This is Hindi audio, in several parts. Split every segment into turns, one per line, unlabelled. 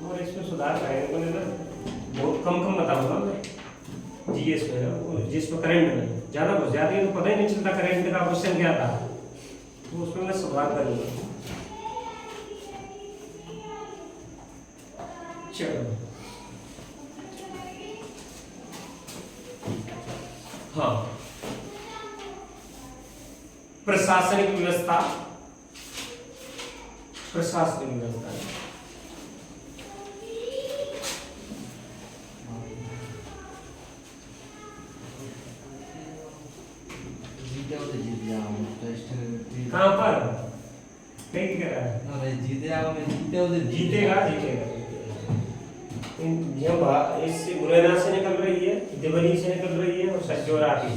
और इसमें सुधार करेंगे बोले ना, बहुत कम कम बताऊंगा मैं जीएस में, जिसमें करंट में ज़्यादा घुस जाती है तो पता ही नहीं चलता करंट का क्वेश्चन क्या था, तो उसमें मैं सुधार करूँगा। चलो हाँ, प्रशासनिक व्यवस्था, प्रशासनिक व्यवस्था कहाँ पर नहीं दिख रहा है? जीतेगा जीतेगा इससे मुरैना से निकल रही है, देवरी से निकल रही है और सज्जोरा की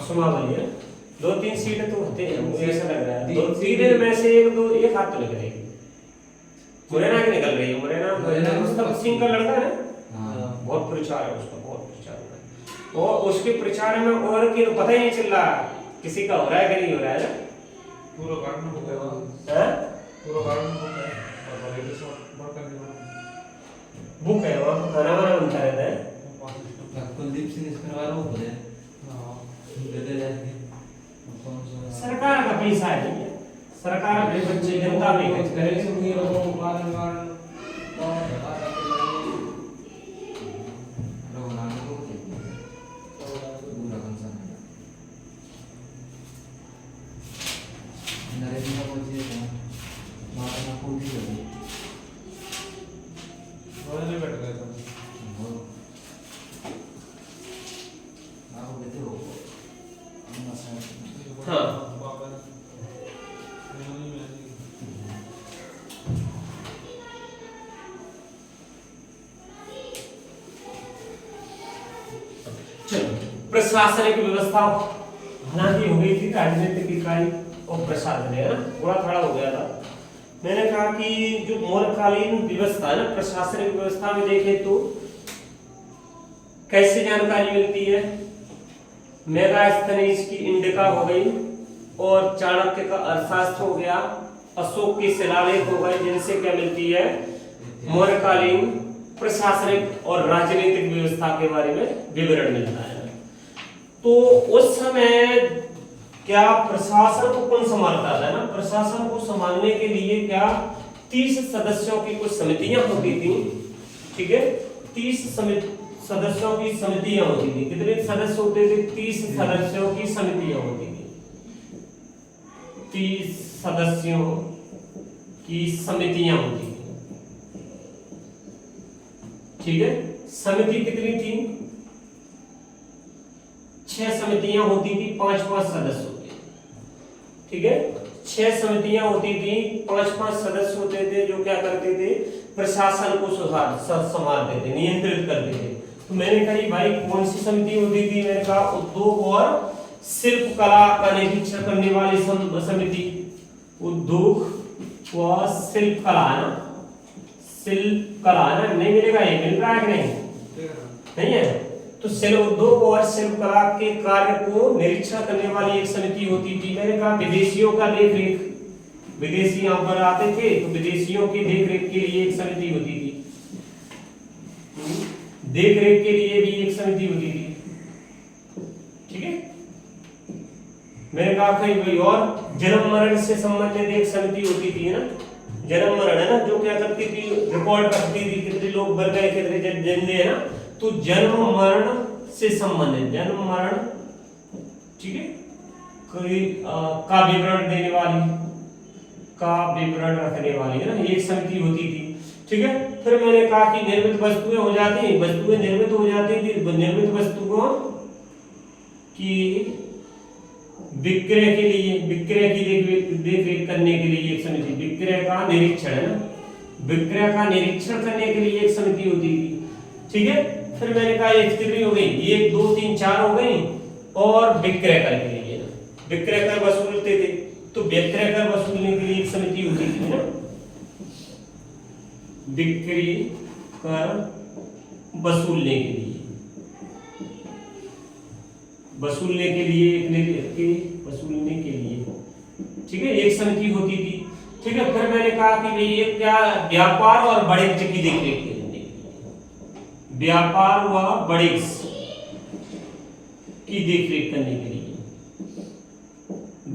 सुमावली है। 2-3 सीटें तो होते हैं, मुझे ऐसा लग रहा है 2-3 में से एक हाथ तो निकलेगी। मुरैना की निकल रही है, मुरैना मुस्तफा सिंह का लड़का है, बहुत प्रचार है उसका, बहुत प्रचार है। और उसके प्रचार में और की पता ही नहीं चल रहा किसी का हो रहा है कि नहीं हो रहा है।
पूरा कारण हो गया
है,
पूरा कारण हो गया और बड़े से वर्क करने वाला
बुक है वहाँ तो खाना वाना बनता रहता है।
कुलदीप सिंह इस करवा रहा हूँ बोले दे जाएंगे
सरकार का पैसा है, सरकार अपने बच्चे जनता में खर्च करेगी। प्रशासनिक व्यवस्था हालांकि हो गई थी, राजनीतिक इकाई और प्रशासन है ना, थोड़ा थोड़ा हो गया था। मैंने कहा कि जो मौर्यकालीन व्यवस्था है ना, प्रशासनिक व्यवस्था में देखें तो कैसे जानकारी मिलती है, मेगास्थनीज की इंडिका हो गई और चाणक्य का अर्थशास्त्र हो गया, अशोक के शिलालेख हो गए, जिनसे क्या मिलती है मौर्यकालीन प्रशासनिक और राजनीतिक व्यवस्था के बारे में विवरण मिलता है। तो उस समय क्या प्रशासन को कौन संभालता था ना, प्रशासन को संभालने के लिए क्या 30 सदस्यों की कुछ समितियां होती थी, ठीक है, 30 सदस्यों की समितियां होती थी। कितने सदस्य होते थे? 30 सदस्यों की समितियां होती थी, 30 सदस्यों की समितियां होती थी, ठीक है। समिति कितनी थी? 6 समितियां होती थी, 5-5 सदस्य होते थे, ठीक है। 6 समितियां होती थी, 5-5 सदस्य होते थे, जो क्या करते थे प्रशासन को संभालते थे, नियंत्रित करते थे। तो मैंने कही भाई कौन सी समिति होती थी? मैंने कहा उद्योग और शिल्प कला का निरीक्षण करने वाली समिति। उद्योग व शिल्प कला ना, शिल्प कला ना, नहीं मिलेगा, ये मिल रहा है कि नहीं है? तो उद्योग और शिल्प कला के कार्य को निरीक्षण करने वाली एक समिति होती थी। मैंने कहा विदेशियों का देखरेख, विदेशी यहाँ पर आते थे तो विदेशियों की देखरेख के लिए एक समिति होती थी, देखरेख के लिए भी एक समिति होती थी, ठीक है। मैंने कहा कहीं भाई और जन्म मरण से संबंधित एक समिति होती थी ना, जन्म मरण है ना, जो क्या करती थी रिकॉर्ड करती थी कितने लोग मर गए कितने जिंदे है ना, तो जन्म मरण से संबंधित, जन्म मरण, ठीक है, कोई का विवरण देने वाली, का विवरण रखने वाली है ना, एक समिति होती थी, ठीक है। फिर मैंने कहा कि निर्मित वस्तुएं हो जाती, वस्तुएं निर्मित हो जाती थी, निर्मित वस्तुओं की विक्रय के लिए, विक्रय की देखरेख करने के लिए एक समिति, विक्रय का निरीक्षण है ना, विक्रय का निरीक्षण करने के लिए एक समिति होती थी, ठीक है। फिर मैंने कहा ये कितनी हो गई, 1 2 3 4 हो गई, और विक्रय कर के लिए ना, विक्रय कर वसूलते थे, तो विक्रय कर वसूलने के लिए एक समिति होती थी ना, बिक्री कर वसूलने के लिए, वसूलने के लिए, वसूलने के लिए, ठीक है, एक समिति होती थी, ठीक है, फिर मैंने कहा कि भाई ये क्या व्यापार और वाणिज्य की देखरेख करने के लिए, व्यापार व वाणिज्य की देखरेख करने के लिए,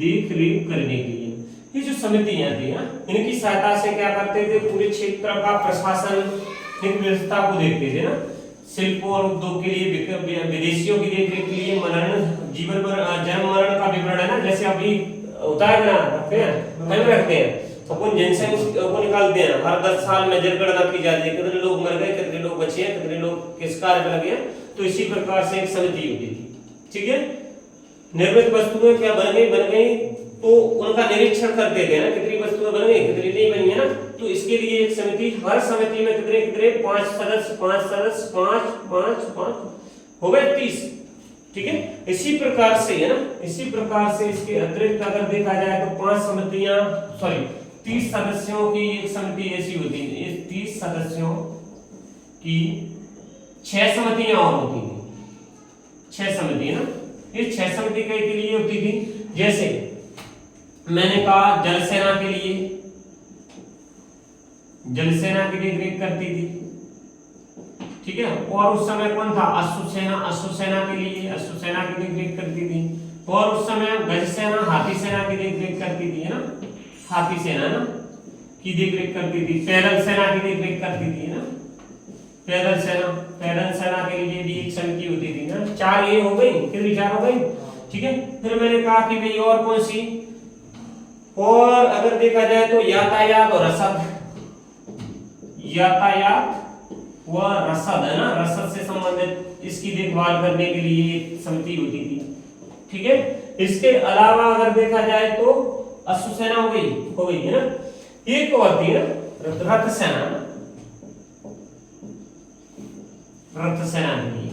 देखरेख करने के लिए ये जो समितियां थी ना, इनकी सहायता से क्या करते थे, पूरे क्षेत्र का प्रशासनिक व्यवस्था को देखते थे ना, शिल्प और उद्योग के लिए, विदेशियों की देखरेख के लिए, मनन जीवन जन्म मरण का विवरण है ना, जैसे अभी होता है ना, रखते हैं तो अपन जनसंख्या को निकालते हैं, हर 10 साल में जनगणना की जाती है, कितने लोग मर गए, कितने लोग बचे हैं, कितने लोग किस कार्य में लगे हैं। तो इसी प्रकार से एक समिति होती थी, ठीक है। निर्मित वस्तुएं क्या बन गई तो उनका निरीक्षण करते थे ना, कितनी वस्तुएं बन गई, कितनी नहीं बनी है ना। तो इसके लिए एक समिति, हर समिति में कितने 5 सदस्य 5 हो गए 30, ठीक है। इसी प्रकार से है ना, इसी प्रकार से इसके अतिरिक्त अगर देखा जाए तो 5 समितियां 30 सदस्यों की एक समिति ऐसी होती है, 30 सदस्यों की 6 समितियां और होती थी, 6 समिति है ना। ये 6 समिति के लिए होती थी, जैसे मैंने कहा जल सेना के लिए, जल सेना की देखरेख करती थी, ठीक है। और उस समय कौन था, अश्व सेना के लिए अश्व सेना की देखरेख करती थी। और उस समय गज सेना हाथी सेना की देखरेख करती थी, है ना, हाथी सेना ना की देखरेख करती थी। पैदल सेना की देखरेख करती थी ना, पैदल सेना के लिए भी एक समिति होती थी ना। 4 ये हो गई, कितनी 4 हो गई, ठीक है। फिर मैंने कहा कि भाई और कौन सी, और अगर देखा जाए तो यातायात और रसद, यातायात व रसद है ना, रसद से संबंधित इसकी देखभाल करने के लिए एक समिति होती थी, ठीक है। इसके अलावा अगर देखा जाए तो अश्व सेना हो गई है ना, एक और थी ना रथ सेना, रथ सेना के लिए।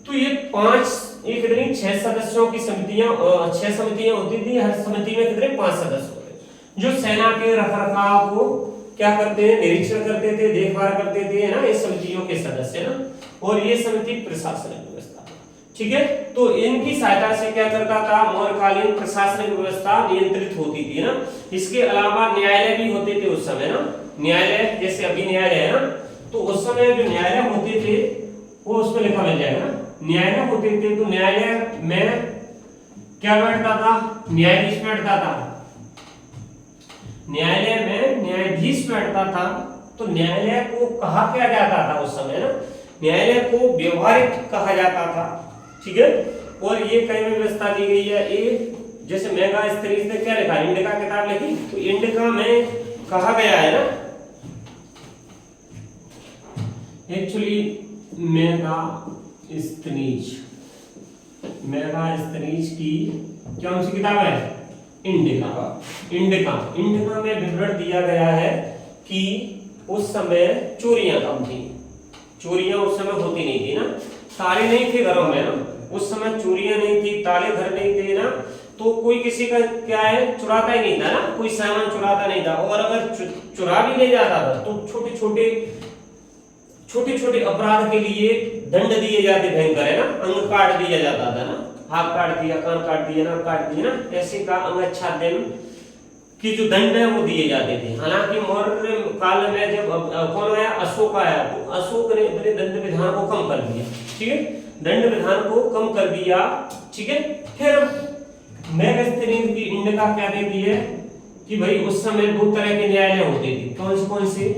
तो ये 5 6 सदस्यों की समितियां, 6 समितियां होती थी, हर समिति में कितने 5 सदस्य होते, जो सेना के रखरखाव को क्या करते हैं, निरीक्षण करते थे, देखभाल करते थे, है ना, इस समितियों के सदस्य ना। और ये समिति प्रशासनिक व्यवस्था, ठीक है। तो इनकी सहायता से क्या करता था, मौर्यकालीन प्रशासनिक व्यवस्था नियंत्रित होती थी ना। इसके अलावा न्यायालय भी होते थे उस समय ना, न्यायालय जैसे अभी न्यायालय है ना, तो उस समय जो न्यायालय होते थे वो उसमें लिखा मिल जाएगा ना, न्यायालय होते थे। तो न्यायालय में क्या बैठता था, न्यायाधीश बैठता था, न्यायालय में न्यायाधीश बैठता था। तो न्यायालय को कहा क्या जाता था उस समय ना, न्यायालय को व्यवहारिक कहा जाता था, ठीक है। और ये कई में व्यवस्था दी गई है, ये जैसे मेगा स्त्री ने क्या लिखा, इंडिका किताब लिखी, तो इंडिका में कहा गया है ना, एक्चुअली मेगा स्त्रीज की कौन सी किताब है, इंडिका में विवरण दिया गया है कि उस समय चोरियां कम थी, चोरियां उस समय होती नहीं थी ना, ताले नहीं थे घरों में ना, उस समय चोरियां नहीं थी, ताले घर नहीं थे ना, तो कोई किसी का क्या है चुराता ही नहीं था ना, कोई सामान चुराता नहीं था। और अगर चुरा भी ले जाता था तो छोटे छोटे अपराध के लिए दंड दिए जाते भयंकर, है ना, अंग काट दिया जाता था ना, हाथ काट दिया, कान काट दिया, नाक काट दिया ना, ऐसे का अंगच्छेदन की जो दंड है वो दिए जाते थे। हालांकि मौर्य काल में जब कौन आया, अशोक आया, तो अशोक ने अपने दंड विधान को कम कर दिया, ठीक है, दंड विधान को कम कर दिया, ठीक है। फिर मेगास्थनीज की इंडिका क्या देती है कि भाई उस समय 2 तरह के न्यायालय होते थे, कौन से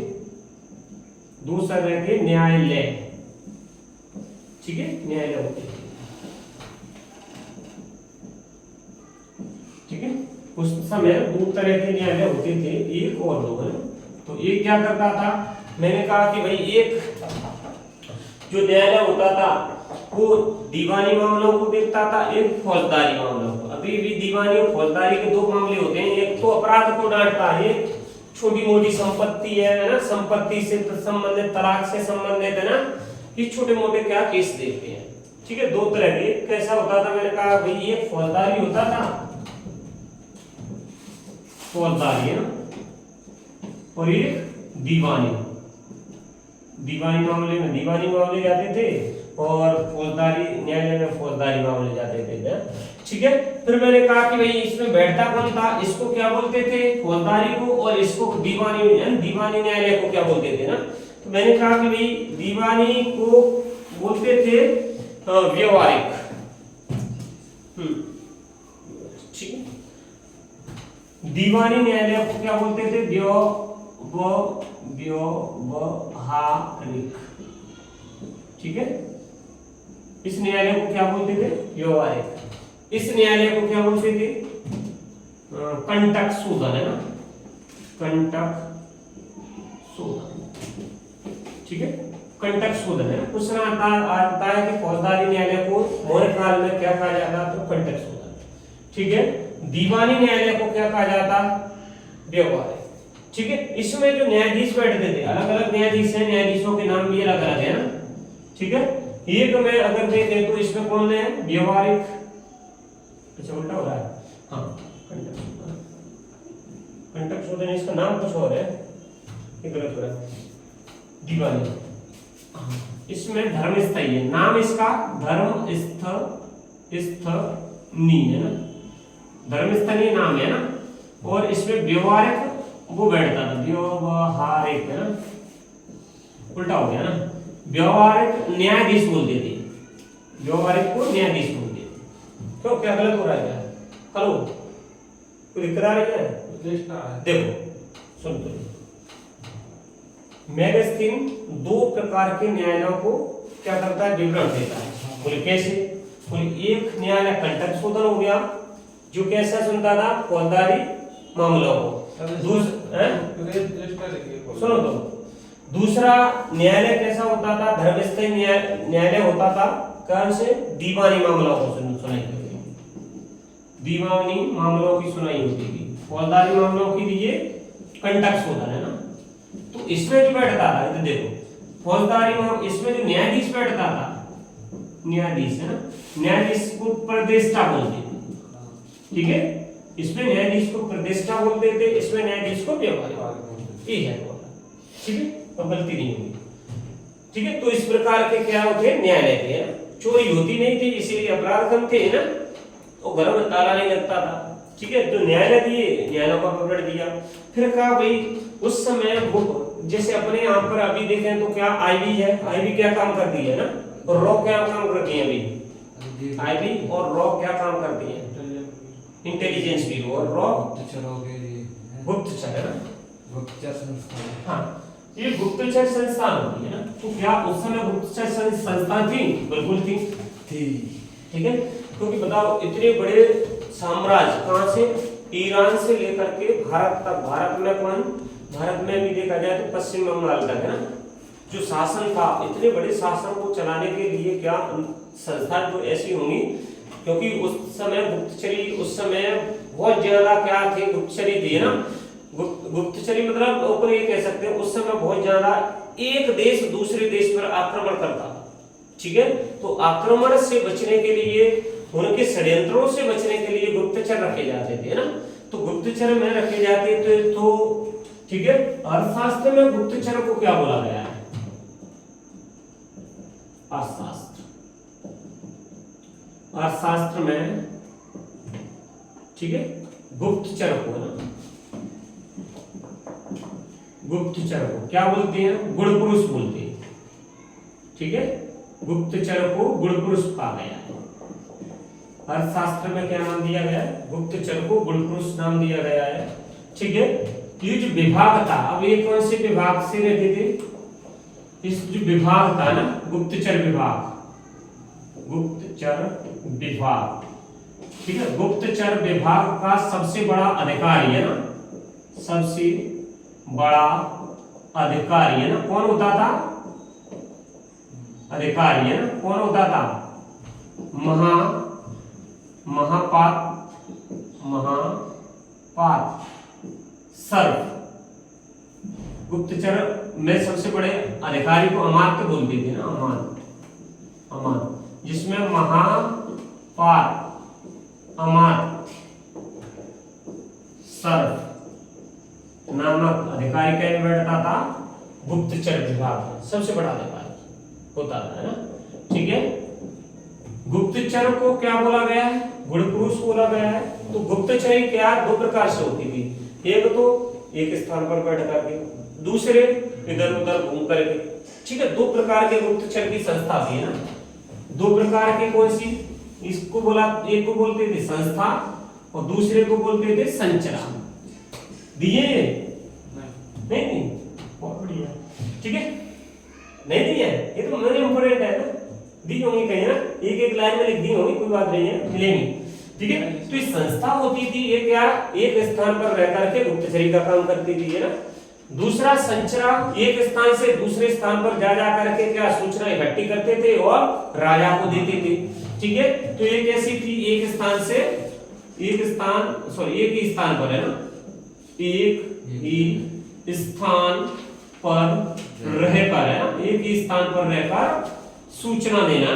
2 तरह के न्यायालय, ठीक है, न्यायालय होते थे, ठीक है। उस समय 2 तरह के न्यायालय होते थे, एक और 2 है। तो एक क्या करता था, मैंने कहा कि भाई एक जो न्यायालय होता था वो दीवानी मामलों को देखता था, एक फौजदारी मामलों को। अभी भी दीवानी और फौजदारी के 2 मामले होते हैं, एक तो अपराध को डांटता है, एक छोटी मोटी संपत्ति है ना, संपत्ति से संबंधित, तलाक से संबंधित, है ना, ये छोटे मोटे क्या केस देखते हैं, ठीक है। 2 तरह के, कैसा होता था, मैंने कहा भाई एक फौजदारी होता था, फौजदारी है ना, और एक दीवानी मामले में दीवानी मामले जाते थे, और फौजदारी न्यायालय में फौजदारी मामले जाते थे। ठीक है। फिर मैंने कहा कि भाई इसमें बैठता कौन था, इसको क्या बोलते थे, फौजदारी को, और इसको दीवानी न्यायालय को क्या बोलते थे ना। तो मैंने कहा कि भाई दीवानी को बोलते थे व्यवहारिक, ठीक है। दीवानी न्यायालय को क्या बोलते थे, व्यवहारिक, ठीक है। इस न्यायालय को क्या बोलते थे, व्यवहारिक। इस न्यायालय को क्या बोलते थे, कंटक शोधन, है ना, कंटक शोधन, ठीक है। कंटक शोधन है ना। क्वेश्चन आता है कि फौजदारी न्यायालय को मौर्य काल में क्या कहा जाता, तो कंटक शोधन, ठीक है। दीवानी न्यायालय को क्या कहा जाता, व्यवहारिक, ठीक है। इसमें जो न्यायाधीश बैठते थे, अलग अलग न्यायाधीश हैं, न्यायाधीशों के नाम भी अलग अलग है ना, ठीक है। एक में अगर देखें तो इसमें कौन है, व्यवहारिक, अच्छा उल्टा हो रहा है, हाँ, कंटक शोधन, इसका नाम कुछ और है, ये गलत हो रहा है, दीवानी। इसमें धर्मस्थयी है, नाम इसका धर्मस्थनी है ना, धर्मस्थनी नाम है ना। और इसमें व्यवहारिक वो बैठता था, व्यवहारिक है ना, उल्टा हो गया ना, व्यवहारिक न्यायाधीश बोलते थे, व्यवहारिक को न्यायाधीश बोलते थे। क्यों, क्या गलत हो रहा है क्या, हेलो, कोई दिक्कत आ रही है, देखो सुन तो, मैगस्टीन दो प्रकार के न्यायालयों को क्या करता है, विवरण देता है। बोले कैसे, बोले एक न्यायालय कंटक शोधन हो गया, जो कैसा सुनता था, फौजदारी मामलों को, सुनो तो, दूसरा न्यायालय कैसा होता था, धर्मस्थयी न्यायालय होता था, कौन से, दीवानी मामलों को सुनाई होती, दीवानी मामलों की सुनाई होती थी। फौजदारी मामलों के लिए कंटक शोधन है ना। तो इसमें जो बैठता था, इधर देखो, फौजदारी मामले, इसमें जो न्यायाधीश बैठता था, न्यायाधीश है ना, न्यायाधीश को प्रतिष्ठा बोलते थे, ठीक है। इसमें न्यायाधीश को प्रतिष्ठा बोलते थे, इसमें न्यायाधीश को व्यवहारिक, ये है, ठीक है, तो गलती नहीं होगी, ठीक है। तो इस प्रकार के क्या होते, न्यायालय थे, चोरी होती नहीं थी, इसीलिए अपराध कम थे ना, तो घर में ताला नहीं लगता था, ठीक है। तो न्यायालय दिए, न्यायालयों का विवरण दिया। फिर कहा भाई उस समय वो, जैसे अपने यहाँ पर अभी देखें तो क्या आईबी है, आईबी क्या काम करती है ना, और रॉ क्या काम करती है, अभी आईबी और रॉ क्या काम करती है, इंटेलिजेंस ब्यूरो, और रॉ गुप्तचर है ना,
गुप्तचर संस्थान,
हाँ, ये गुप्तचर संस्थान होती है ना। तो क्या उस समय गुप्तचर संस्थान थी, बिल्कुल थी, ठीक है। क्योंकि बताओ इतने बड़े साम्राज्य, कहां से, ईरान से लेकर के भारत तक, भारत में भी देखा जाए तो पश्चिम बंगाल तक है ना, जो शासन था, इतने बड़े शासन को चलाने के लिए क्या संस्था जो ऐसी होंगी, क्योंकि उस समय गुप्तचरी, उस समय बहुत ज्यादा क्या थे, गुप्तचरी थी ना। गुप्तचरी मतलब ऊपर ये कह सकते हैं, उस समय बहुत ज्यादा एक देश दूसरे देश पर आक्रमण करता, ठीक है। तो आक्रमण से बचने के लिए, उनके षड्यंत्रों से बचने के लिए गुप्तचर रखे जाते थे ना। तो गुप्तचर में रखे जाते थे, तो ठीक है। अर्थशास्त्र में गुप्तचर को क्या बोला गया है, अर्थशास्त्र में, ठीक है, गुप्तचर को ना, गुप्तचर को क्या बोलते हैं, गुण पुरुष बोलते हैं, ठीक है। गुप्तचर को गुण पुरुष कहा गया है। अर्थशास्त्र में क्या नाम दिया गया है, गुप्तचर को गुण पुरुष नाम दिया गया है, ठीक है। ये जो विभाग था, अब ये कौन से विभाग से रहते थे, इस जो विभाग था ना, गुप्तचर विभाग, ठीक है। गुप्तचर विभाग का सबसे बड़ा अधिकारी है ना, सबसे बड़ा अधिकारी है ना, कौन होता था, अधिकारी है ना, कौन होता था, महापात सर्व। गुप्तचर में सबसे बड़े अधिकारी को अमात्य बोलते थे ना, अमात्य, जिसमें महापात, अमात्य, सर्व नामक अधिकारी क्या बैठता था, गुप्तचर विभाग सबसे बड़ा अधिकारी होता था, है ना, ठीक है। गुप्तचर को क्या बोला गया है? गुणपुरुष बोला गया है। तो गुप्तचरी क्या दो प्रकार से होती थी, एक तो एक स्थान पर बैठ करके, दूसरे इधर उधर घूम करके। ठीक है, दो प्रकार के गुप्तचर की संस्था थी ना। दो प्रकार की कौन सी? इसको बोला, एक को बोलते थे संस्था और दूसरे को बोलते थे संचरा। दिए नहीं, बहुत बढ़िया। ठीक है, नहीं दिए, ये तो मेरे इंपोर्टेंट है ना, दी होंगी कहीं ना, एक एक लाइन में लिख दी होंगी, कोई बात नहीं है, मिलेंगी। ठीक है, तो इस संस्था होती थी, ये क्या एक स्थान पर रह करके गुप्तचरी का काम करती थी, है ना। दूसरा संचरा, एक स्थान से दूसरे स्थान पर जा करके क्या सूचना इकट्ठी करते थे और राजा को देते थे। ठीक है, तो ये कैसी थी, एक स्थान से एक ही स्थान पर, है ना, एक ही स्थान पर रहकर, है ना, एक ही स्थान पर रहकर सूचना देना,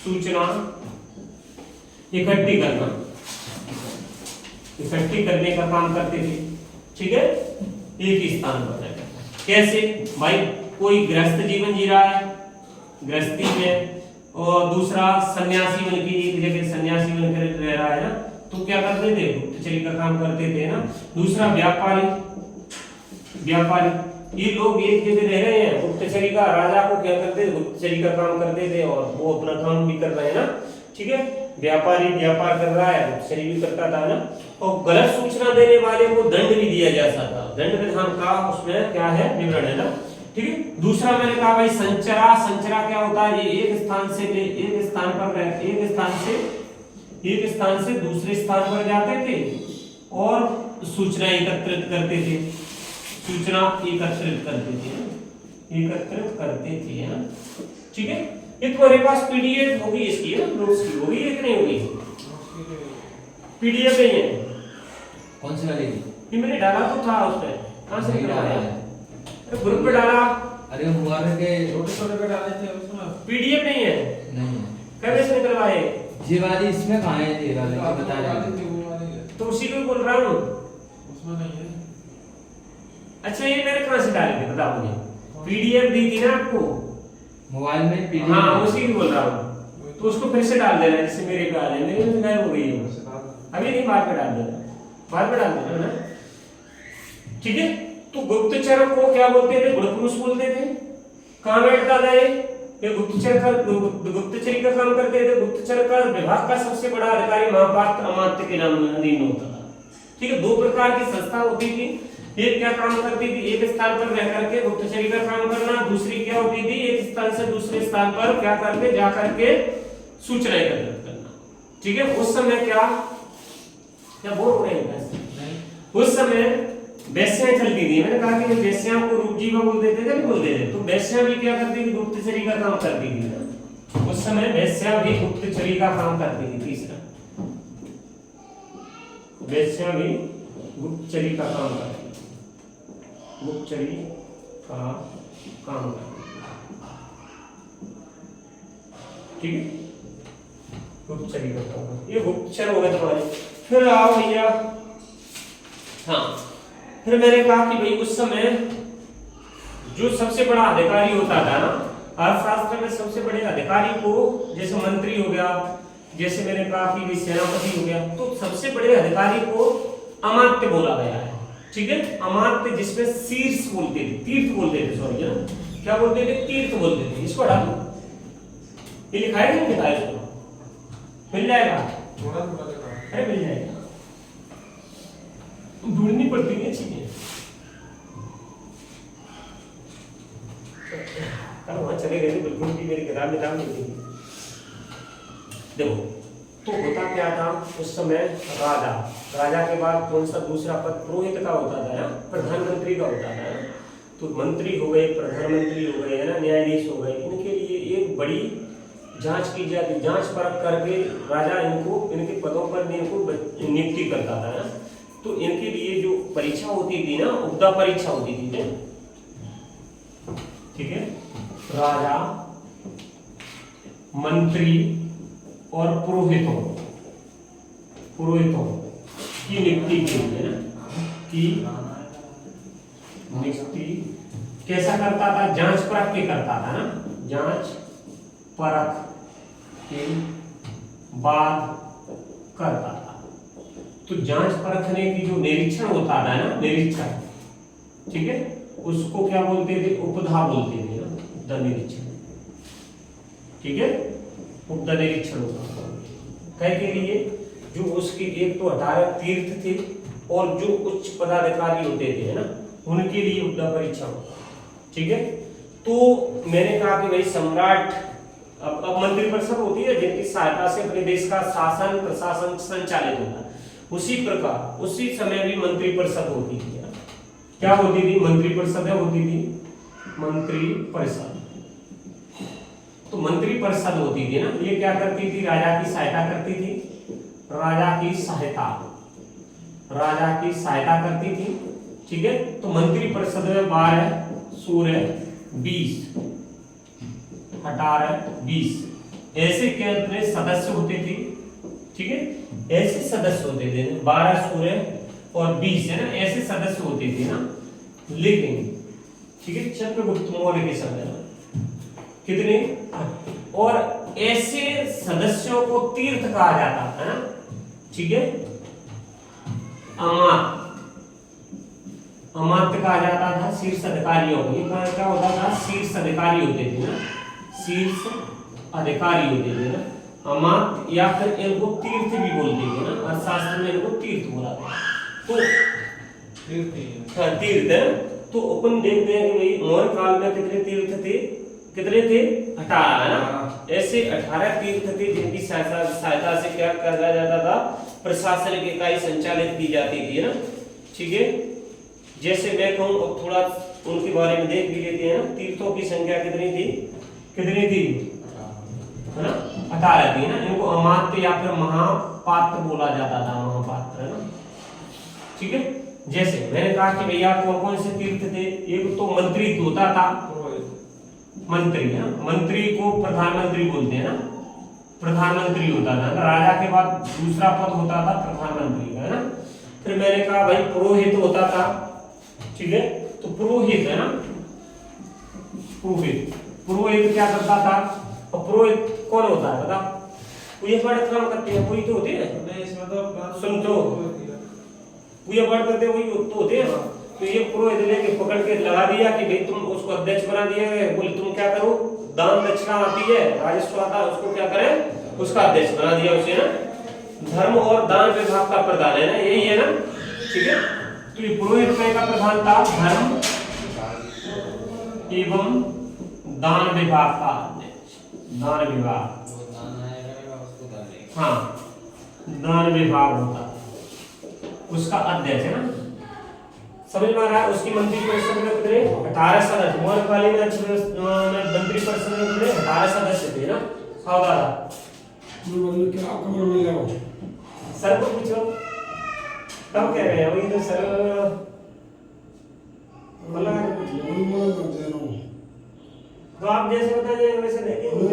सूचना इकट्ठी करना, इकट्ठी करने का काम करते थे। ठीक है, एक ही स्थान पर रहकर। कैसे भाई, कोई गृहस्थ जीवन जी रहा है गृहस्थी में, और दूसरा सन्यासी बन के एक जगह सन्यासी बनकर रह रहा है ना, तो क्या करते थे, गुप्तचरी का काम करते थे ना। दूसरा व्यापारी, ये लोग एक जगह रह रहे हैं, गुप्तचरी का, राजा को क्या करते थे, गुप्तचरी का काम करते थे और वो अपना काम भी कर रहे हैं ना। ठीक है, व्यापारी व्यापार कर रहा है, गुप्तचरी भी करता था ना। और गलत सूचना देने वाले को दंड भी दिया जाता था, दंड विधान का उसमें क्या है, विवरण है ना। ठीक है, दूसरा मैंने कहा भाई संचरा, संचरा क्या होता है, ये एक स्थान से एक स्थान पर एक स्थान से दूसरे स्थान पर जाते थे और सूचना एकत्रित करते थे, सूचना एकत्रित करते थे, है ना। ठीक है, ये तुम्हारे पास पीडीएफ होगी इसकी, है ना, नोट्स की होगी, एक नहीं होगी, पीडीएफ नहीं है।
कौन सी वाली?
ये मैंने डाला तो था उसमें, कहां से निकाला है, ग्रुप पे डाला।
अरे मुबारक के
छोटे पे डाले थे उसमें,
पीडीएफ नहीं है,
नहीं
कब से निकलवाए?
ये वाली इसमें कहां है, ये वाली जो बता रहे
थे
हैं,
वो वाली है,
तो उसी को बोल रहा हूं,
उसमें नहीं है।
अच्छा ये मैंने कहां से डाले थे बताओ मुझे, पीडीएफ दी थी ना आपको
मोबाइल में पीडीएफ।
हाँ उसी की बोल रहा हूँ, तो उसको फिर से डाल देना, जैसे मेरे पे आ जाए, मेरे में गायब हो गई है, अभी नहीं, बाद में डाल देना, बाद में डाल देना, है ना। ठीक है, तो गुप्तचर को क्या बोलते थे, गुणपुरुष बोलते थे। कहाँ बैठता था ये गुप्तचर का, गुप्तचरी का काम करते थे। गुप्तचर का विभाग का सबसे बड़ा अधिकारी महापात्र अमात्य के नाम अधीन होता था। ठीक है, दो प्रकार की संस्था होती थी, एक क्या काम करती थी, एक स्थान पर रह करके गुप्तचरी का काम करना, दूसरी क्या होती थी, एक स्थान से दूसरे स्थान पर क्या करके जा करके सूचना एकत्रित करना। ठीक है, उस समय क्या बोल रहे हैं, उस समय वेश्याएं चलती थी। मैंने कहा कि वेश्याओं को रूपजीवा बोलते थे, नहीं बोलते थे, तो वेश्या भी क्या करती थी, गुप्तचरी का काम करती थी। उस समय वेश्या भी गुप्तचरी का काम करती थी। तीसरा, वेश्या भी गुप्तचरी का काम करती थी, गुप्तचरी का काम करती थी। ठीक है, गुप्तचरी का काम, ये गुप्तचर हो गए तुम्हारे। फिर आओ भैया, हाँ, फिर मैंने कहा कि भाई उस समय जो सबसे बड़ा अधिकारी होता था ना, अर्थशास्त्र में सबसे बड़े अधिकारी को, जैसे मंत्री हो गया, जैसे मैंने कहा कि सेनापति हो गया, तो सबसे बड़े अधिकारी को अमात्य बोला गया है। ठीक है, अमात्य जिसमें शीर्ष बोलते थे, तीर्थ बोलते थे, सॉरी ना, क्या बोलते थे, तीर्थ बोलते थे। इसको डालो, ये लिखा है कि नहीं लिखा है, इसको मिल जाएगा,
थोड़ा थोड़ा लिखा है,
अरे मिल जाएगा, ढूंढनी पड़ती है चीजें। वहां चले गए थे, बिल्कुल भी मेरी किताब में नहीं थी। देखो, तो होता क्या था उस समय, राजा के बाद कौन सा दूसरा पद पुरोहित का होता था ना, प्रधानमंत्री का होता था ना। तो मंत्री हो गए, प्रधानमंत्री हो गए, है ना, न्यायाधीश हो गए, इनके लिए एक बड़ी जांच की जाती, जांच परख करके राजा इनको इनके पदों पर इनको नियुक्ति करता था ना। तो इनके लिए जो परीक्षा होती थी ना, उपदा परीक्षा होती थी। ठीक है, राजा, मंत्री और पुरोहितों की नियुक्ति के लिए ना, की नियुक्ति कैसा करता था, जांच परख के करता था ना, जांच परख के बात करता था। तो जांच परखने की जो निरीक्षण होता था ना, निरीक्षण, ठीक है, उसको क्या बोलते थे? उपधा बोलते थे ना, उपधा निरीक्षण, ठीक है, उपधा निरीक्षण होता था। कह के लिए जो उसके एक तो 18 तीर्थ थे और जो उच्च पदाधिकारी होते थे ना, उनके लिए उपधा परीक्षा होता, ठीक है। तो मैंने कहा कि भाई सम्राट, अब मंत्री परिषद होती है जिनकी सहायता से अपने देश का शासन प्रशासन संचालित होता है, उसी प्रकार उसी समय भी मंत्री परिषद होती थी। क्या होती थी? मंत्री परिषद होती थी, मंत्री परिषद। तो मंत्री परिषद होती थी ना, ये क्या करती थी? राजा की सहायता करती थी, राजा की सहायता करती थी, ठीक है। तो मंत्री परिषद में 12 16 20 18 20 ऐसे कितने सदस्य होते थे, ठीक है, ऐसे सदस्य होते थे 12 16 और 20 है ना, ऐसे सदस्य होते थे ना। लेकिन ठीक है, चंद्रगुप्त मौर्य के समय में कितने, और ऐसे सदस्यों को तीर्थ कहा जाता है ना, ठीक है। अमात्य कहा जाता था शीर्ष अधिकारियों को। ये क्या होता था? शीर्ष अधिकारी होते थे ना, शीर्ष अधिकारी होते थे ना, अमात्य, या फिर इनको तीर्थ भी बोलते थे ना, अर्थशास्त्र में इनको तीर्थ बोला था। तो तीर्थ है। तो अपन देखते हैं कि भाई मौर्य काल में कितने तीर्थ थे? कितने थे? 18 है ना। ऐसे 18 तीर्थ थे जिनकी सहायता से क्या करा जाता था? प्रशासनिक इकाई संचालित की जाती थी ना, ठीक है। जैसे मैं कहूँ, अब थोड़ा उनके बारे में देख भी लेते हैं ना। तीर्थों की संख्या कितनी थी? है ना, 18 थी ना। इनको अमात्य या फिर महापात्र बोला जाता था, महापात्र, है ना, ठीक है। जैसे मैंने कहा कि भैया कौन कौन से तीर्थ थे? एक तो मंत्री होता था, मंत्री है, मंत्री को प्रधानमंत्री बोलते हैं ना, प्रधानमंत्री होता था। राजा के बाद दूसरा पद होता था प्रधानमंत्री का, है ना। फिर मैंने कहा भाई पुरोहित होता था, ठीक है। तो पुरोहित है ना, पुरोहित क्या करता था? और पुरोहित कौन होता है बता? पूजा पाठ काम करते हैं, वही तो होते हैं।
इसमें तो
सुन तो, पूजा पाठ करते वही तो होते हैं। तो ये पुरोहित लेके पकड़ के लगा दिया कि भाई तुम उसको अध्यक्ष बना दिया है, बोले तुम क्या करो, दान दक्षिणा आती है, राजस्व आता है, उसको क्या करें, उसका अध्यक्ष बना दिया उसे ना। धर्म और दान विभाग का प्रधान है ना, यही है ना, ठीक है। तो ये पुरोहित का प्रधान था धर्म एवं दान विभाग का अध्यक्ष, दान विभाग, हाँ, दान विभाग होता उसका अध्यक्ष, है ना। समझ में आ रहा है? उसकी मंत्री परिषद में कितने? 18 सदस्य। मौर्यकालीन मंत्री परिषद में कितने? 18 सदस्य थे ना। सावधान,
क्या कमर में जाओ,
सर को पूछो कब कह रहे हैं? वही तो सर तो आप जैसे बताइए वैसे देखेंगे।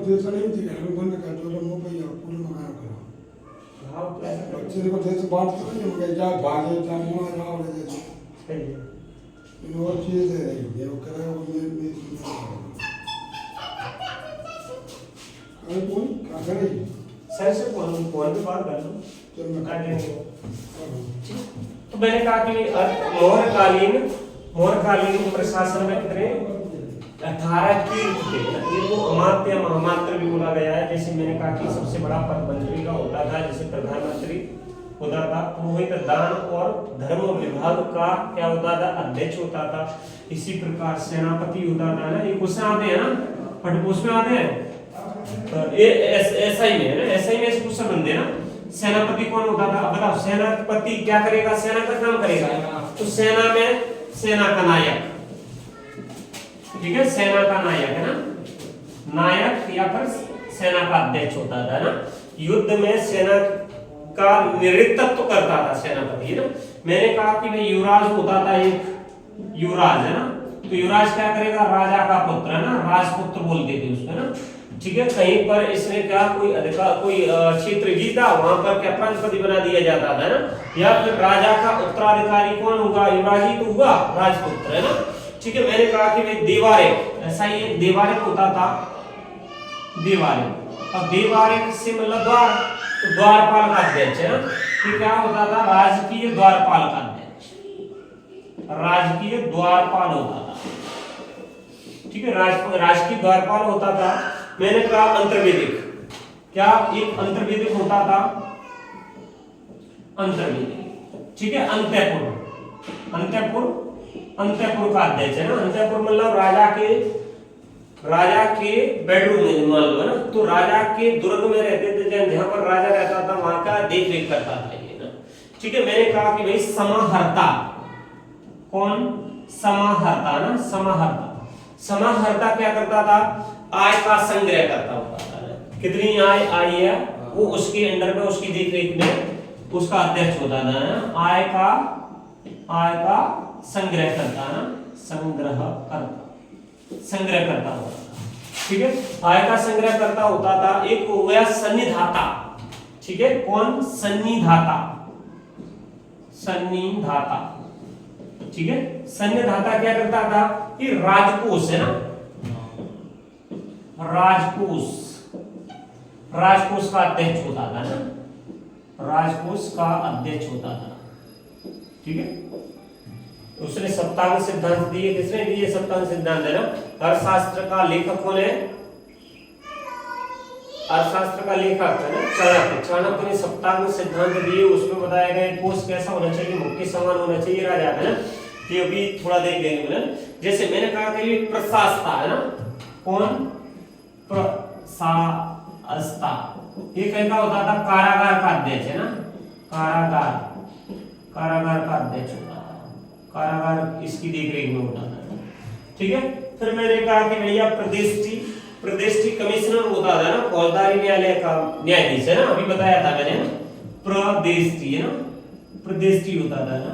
जैसा नहीं थी बंद कर दो लोगों पे या पूरे मकान करो।
हाँ,
बच्चे को जैसे बात करेंगे मगर जा भागे जा मुआ जाओ ले जैसे
सही है।
इन और चीज है ये वो करे वो में अरे कौन क्या करेगी?
सर से फोन पे बात कर लो,
चल मैं
काट लेंगे। तो मैंने कहा कि मौर्यकालीन प्रशासन में कितने? 18 तीर्थ थे ना। इनको अमात्य महामात्र भी बोला गया है। जैसे मैंने कहा कि सबसे बड़ा पद मंत्री का होता था, जैसे प्रधानमंत्री होता था। पुरोहित दान और धर्म विभाग का क्या होता था? अध्यक्ष होता था। इसी प्रकार सेनापति होता था ना। ये क्वेश्चन आते हैं ना, बट उसमें आते हैं ऐसा ही में है ना, ऐसा ही में क्वेश्चन बनते हैं ना। सेनापति कौन होता था? अब बताओ, सेनापति क्या करेगा? सेना का काम करेगा। तो सेना में सेना का नायक, ठीक है, सेना का नायक है ना, नायक या फिर सेना का अध्यक्ष होता था ना। युद्ध में सेना का नेतृत्व करता था सेनापति, है ना। मैंने कहा कि भाई युवराज होता था, एक युवराज है ना। तो युवराज क्या करेगा? राजा का पुत्र है ना, राजपुत्र बोलते थे उसको, है ना, ठीक है। कहीं पर इसने क्या कोई अधिकार, कोई क्षेत्र जीता, वहां पर क्या प्रांतपति बना दिया जाता था ना। या फिर राजा का उत्तराधिकारी कौन होगा? युवराज ही तो हुआ, राजपुत्र, है ना, ठीक है। मैंने कहा कि भाई देवारिक, ऐसा ही एक देवारिक होता था, देवारिक, अब व्यवहारिक से मतलब द्वार, तो द्वारपाल का अध्यक्ष है ना, ये क्या होता था, राजकीय द्वारपाल का अध्यक्ष, राजकीय द्वारपाल होता था, ठीक है, राजकीय द्वारपाल होता था। मैंने कहा अंतर्वेदिक, क्या एक अंतर्वेदिक होता था, अंतर्वेदिक, ठीक है, अंतःपुर, अंतःपुर का अध्यक्ष है ना, अंतःपुर मतलब राजा के बेडरूम में मान लो ना, तो राजा के दुर्ग में रहते थे, जहां पर राजा रहता था वहां का देख रेख करता था ये ना, ठीक है। मैंने कहा कि भाई समाहर्ता, कौन, समाहर्ता ना, समाहर्ता क्या करता था, आय का संग्रह करता होता था ना, कितनी आय आई है वो उसके अंडर में, उसकी देख रेख में उसका अध्यक्ष होता था ना, आय का संग्रह करता ना, संग्रह करता होता था, ठीक है, आय का संग्रह करता होता था। एक हो गया सन्निधाता, ठीक है, कौन, सन्निधाता, ठीक है, सन्निधाता क्या करता था, ये राजकोष है ना, राजकोष का अध्यक्ष होता था ना, राजकोष का अध्यक्ष होता था, ठीक है। उसने सप्तांग सिद्धांत दिए, किसने दिए, सप्तांग सिद्धांत है ना। अर्थशास्त्र का लेखक कौन है, अर्थशास्त्र का लेखक है ना चाणक्य ने सप्तांग सिद्धांत दिए, उसमें बताया गया कोष कैसा होना चाहिए, मुख्य समान होना चाहिए राजा है ना, ये अभी थोड़ा देख लेंगे ना। जैसे मैंने कहा कि ये प्रशासता है ना, कौन, प्रशासता, ये कैसा होता था, कारागार का अध्यक्ष है ना, कारागार का अध्यक्ष होता था, कारागार इसकी देखरेख में होता था, ठीक है। फिर मैंने कहा कि भैया प्रदेष्टि कमिश्नर होता था ना, फौजदारी न्यायालय का न्यायाधीश है ना, अभी बताया था मैंने, प्रदेष्टि है ना, प्रदेष्टि होता था ना,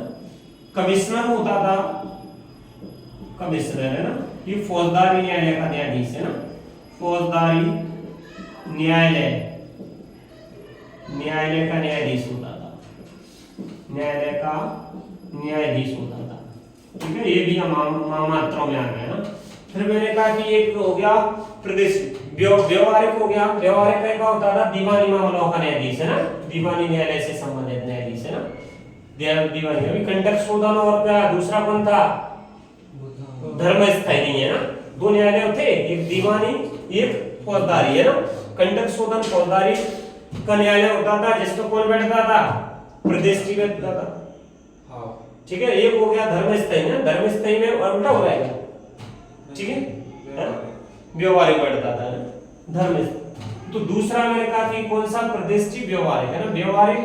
कमिश्नर होता था, कमिश्नर है ना, ये फौजदारी न्यायालय का न्यायाधीश है ना, फौजदारी न्यायालय का न्यायाधीश होता था, न्यायालय का न्यायाधीश होता था, ठीक है, ये भी मात्राओं में आ गया ना। फिर मैंने कहा कि एक हो गया प्रदेश व्यवहारिक हो गया, व्यवहारिक का होता था दीवानी मामलों का न्यायाधीश है ना, दीवानी न्यायालय से संबंधित न्यायाधीश है ना, दीवानी। अभी कंटक शोधन और क्या दूसरा कौन था, धर्मस्थायी नहीं है ना, दो न्यायालय थे, एक दीवानी एक फौजदारी है ना। कंटक शोधन फौजदारी का न्यायालय होता था, जिसमें कौन बैठता था, प्रदेष्टि बैठता था, ठीक है। एक हो गया धर्मस्थायी ना, धर्मस्थायी में उल्टा हो जाएगा, ठीक है, व्यवहारिक बैठता था धर्म। तो दूसरा मैंने कहा कि कौन सा, प्रदेष्टि व्यवहारिक है ना, व्यवहारिक,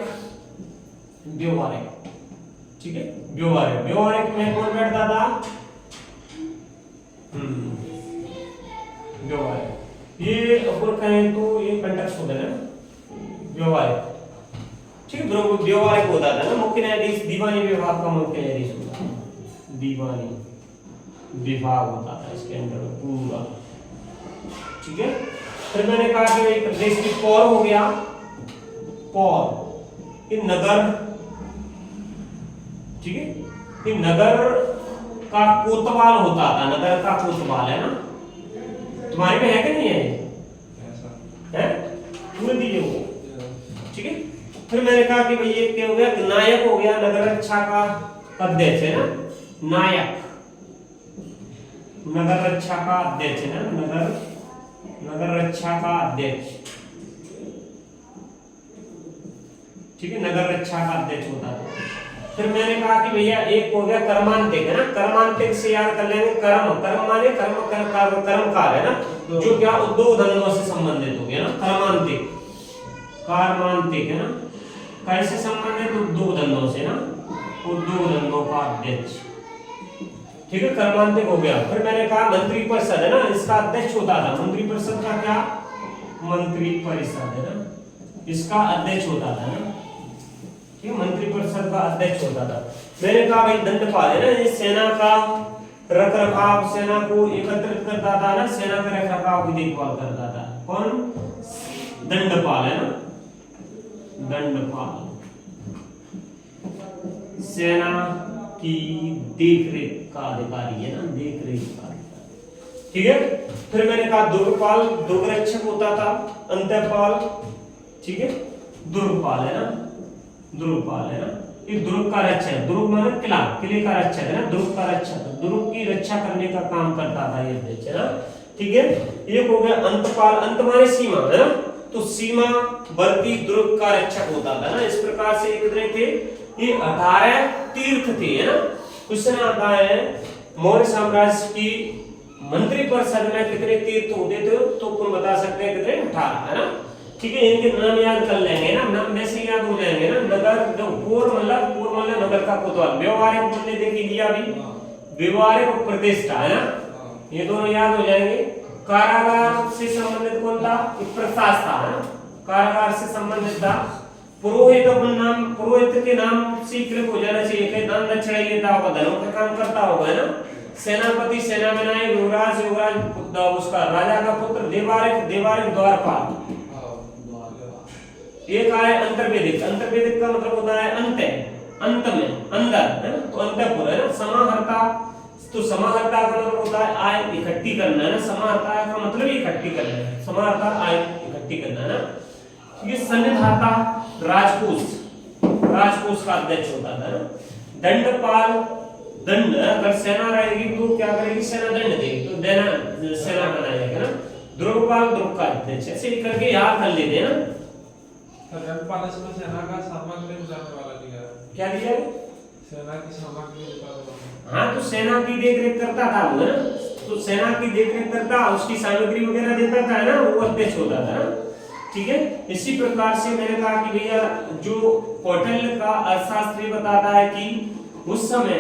ठीक है, व्यवहारिक में कौन बैठता था, व्यवहारिक, ये अगर कहें तो ये कंटक शोधन है व्यवहारिक, ठीक है, व्यवहारिक होता था ना। मुख्य न्यायाधीश दीवानी विभाग का मुख्य न्यायाधीश होता था, दीवानी विभाग होता था इसके अंदर पूरा, ठीक है। फिर मैंने कहा कि एक प्रदेश की पौर हो गया, पौर ये नगर, ठीक है, ये नगर का कोतवाल होता था, नगर का कोतवाल है ना, तुम्हारे में है कि नहीं है, तुम्हें दिए वो, ठीक है। फिर मैंने कहा कि भाई ये क्या हो गया, नायक हो गया, नगर रक्षा का अध्यक्ष है ना, नायक, नगर रक्षा का अध्यक्ष है ना, नगर रक्षा का अध्यक्ष, ठीक है, नगर रक्षा का अध्यक्ष होता था। फिर मैंने कहा कि भैया एक हो गया कर्मांतिक है ना, कर्मांतिक से याद कर लेंगे, कर्म माने कर्मकार है ना, जो क्या उद्योग धंधों से संबंधित हो गया ना, कर्मांतिक है ना, कैसे संबंधित, उद्योग धंधों से ना, उद्योग धंधों का अध्यक्ष, ठीक है, कर्मांतिक हो गया। फिर मैंने कहा मंत्रिपरिषद है ना, इसका अध्यक्ष होता था, मंत्रिपरिषद का क्या, मंत्रिपरिषद है ना, इसका अध्यक्ष होता था ना, ठीक है, मंत्रिपरिषद का अध्यक्ष होता था। मैंने कहा भाई दंडपाल है ना, ये सेना का रखरखाव, सेना को एकत्रित करता था ना, सेना के रखरखाव की देखभाल करता था, कौन, दंडपाल है ना, दंडपाल, सेना की देखरेख का अधिकारी है ना, देखरेख का, ठीक है। फिर मैंने कहा दुर्गपाल दुर्गरक्षक होता था, अंतपाल, ठीक है, दुर्गपाल है ना, दुर्गपाल है ना, ये दुर्ग का रक्षक, दुर्ग माने किला, किले का रक्षक है ना, दुर्ग का रक्षक, दुर्ग की रक्षा करने का काम करता था ये अध्यक्ष है ना, ठीक है। एक हो गया अंतपाल, अंत माने सीमा है ना, तो सीमावर्ती दुर्ग का रक्षक होता था ना। इस प्रकार से कितने थे, ये 18 तीर्थ थे है ना। क्वेश्चन आता है मौर्य साम्राज्य की मंत्री परिषद में कितने तीर्थ होते थे, तो तुम बता सकते हैं कितने, 18 है ना, ठीक है। इनके नाम याद कर लेंगे ना, नाम वैसे याद हो जाएंगे ना। नगर, जो पूर्व मतलब नगर का कोतवाल, व्यवहारिक हमने देख लिया अभी, व्यवहारिक और प्रतिष्ठा है ना, ये दोनों याद हो जाएंगे। कारागार से संबंधित कौन था, प्रशासक था है ना, कारागार से संबंधित था। पुरोहित अपन नाम, पुरोहित के नाम से क्लिक हो जाना चाहिए, कहीं दान दक्षिणा लेता होगा, धनों का काम करता होगा है ना। सेनापति, सेना में नायक, युवराज, युवराज उसका राजा का पुत्र, देवारिक, देवारिक द्वारपाल। एक आया अंतर्वेदिक, अंतर्वेदिक का मतलब होता है अंत, अंत में, अंदर है ना, तो अंतपुर है ना। समाहर्ता, तो समाहर्ता का मतलब होता है आय इकट्ठी करना है ना, समाहर्ता का मतलब इकट्ठी करना है, समाहर्ता आय इकट्ठी करना है ना। ये सन्निधाता, राजकोष, राजकोष का अध्यक्ष होता था ना। दंडपाल, दंड, अगर सेना रहेगी तो क्या करेगी, सेना दंड देगी, तो देना सेना बनाएगा ना। दुर्गपाल दुर्ग का अध्यक्ष, ऐसे ही करके याद कर लेते हैं ना।
दंडपाल इसमें सेना का सामग्री जुटाने वाला दिया है।
क्या दिया,
सेना की सामग्री जुटाने वाला।
हाँ, तो सेना की देखरेख करता था वो ना, तो सेना की देखरेख करता, उसकी सामग्री वगैरह देता था ना, वो अध्यक्ष होता था ना, ठीक है। इसी प्रकार से मैंने कहा कि भैया जो कौटिल्य का अर्थशास्त्री बताता है कि उस समय